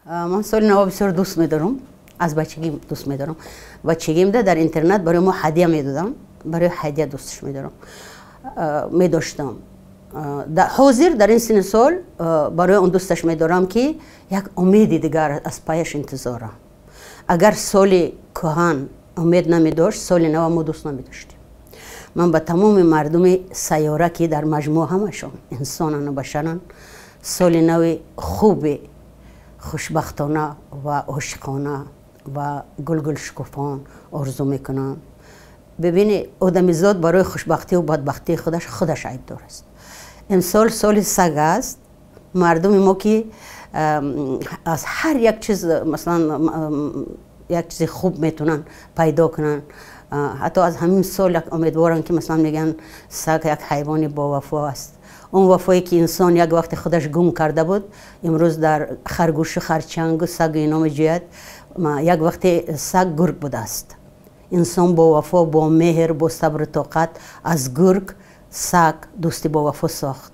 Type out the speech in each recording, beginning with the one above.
من سال نو بسیار دوست می‌دارم. از بچگی دوست می‌دارم. بچگیم در اینترنت برای ما هدیه می‌دادن. برای هدیه دوستش می‌دارم. می‌داشتم. حاضر در این سن سال برای اون دوستش می‌دارم که یک امیدی دیگر از پایش انتظارم. اگر سال کهن امید نمی‌داشت، سال نو ما دوست نمی‌داشتیم. من به تمام مردم سیاره که در مجموع همشون انسانن و بشرن سال نو خوب، خوشبختانه و عاشقانه و گل شکوفان آرزو میکنم. ببینی آدمیزاد برای خوشبختی و بدبختی خودش عیبدار است. امسال سال سگ است. مردم ما که از هر یک چیز مثلا یک چیز خوب میتونن پیدا کنن. حتی از همین سال امیدوارم که مثلا میگن سگ یک حیوان با وفا است. اون وفایی که انسان یک وقت خودش گم کرده بود امروز در خرگوش و خرچنگ و سگ اینا میجوید. یک وقت سگ گرگ بوده است. انسان با وفا، با مهر، با صبر و طاقت از گرگ سگ دوستی با وفا ساخت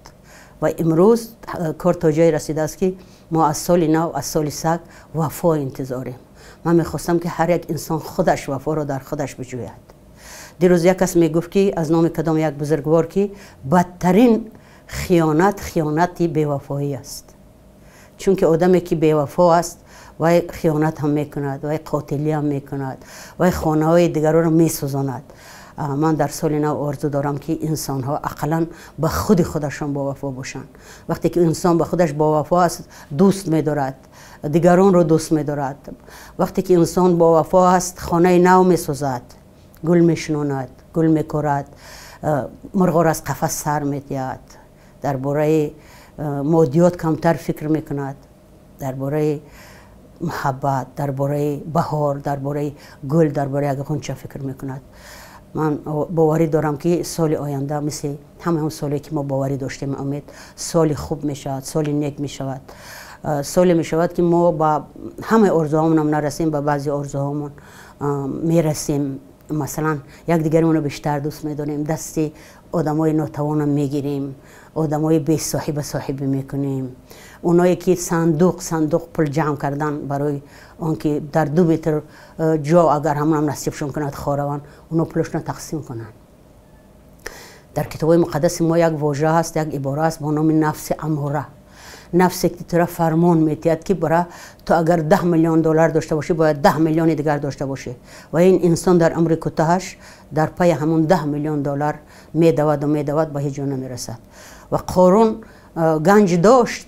و امروز کار تا جای رسیده است که ما از سال نو، از سال سگ وفا انتظاریم. من میخواستم که هر یک انسان خودش وفا رو در خودش بجوید. دیروز یک کس میگفت که از نام کدام یک بزرگوار که بدترین خیانتی بی‌وفایی است. چون که آدمی که بی‌وفا است و خیانت هم میکند و قاتلی هم میکند و خانه های دیگران رو میسوزاند. من در سال نو آرزو دارم که انسان ها اقلا به خودشان با وفا باشند. وقتی که انسان به خودش با وفا است دوست میدارد، دیگران رو دوست میدارد. وقتی که انسان با وفا است خانه نو میسوزد، گل میشنوند، گل میکرد، مرغ را از قفس سر میدهد، درباره مادیات کمتر فکر میکند، درباره محبت، درباره بهار، درباره گل، درباره غنچه فکر میکند. من باوری دارم که سال آینده مثل همه اون سالی که ما باوری داشتیم امید سال خوب میشود، سال نیک میشود. سال میشود که ما با همه آرزوهامون هم نرسیم، با بعضی آرزوهامون میرسیم. مثلا یک دیگرمون رو بیشتر دوست میدونیم، دستی آدمای ناتوان میگیریم، آدمای بی صاحبه میکنیم. اونایی که صندوق پول جمع کردن برای آنکه در 2 متر جا اگر هم نصیبشون کند خاروان اونا پولشون تقسیم کنن. در کتاب مقدس ما یک واژه هست، یک عباره است با نام نفس اماره. نفسی که تو را فرمان میتید که برای تو اگر 10 میلیون دلار داشته باشی باید 10 میلیون دیگر داشته باشی و این انسان در عمر کوتاهش در پای همون 10 میلیون دلار میدود به هیچ جا نمیرسد. و قارون گنج داشت،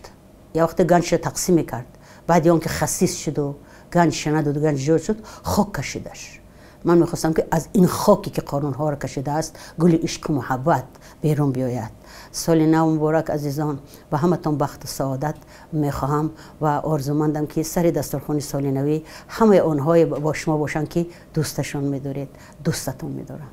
یا وقت گنجش تقسیم کرد، بعد اون که خسیس شد و گنج شند و گنج جور شد خاک کشیدش. من میخواستم که از این خاکی که قارون ها را کشیده است گل عشق و محبت بیرون بیاید. سال نو مبارک عزیزان، و همتون بخت و سعادت میخواهم و آرزومندم که سر دسترخوان سال نوی همه آنهای با شما باشن که دوستشون میدارید. دوستتون میدارم.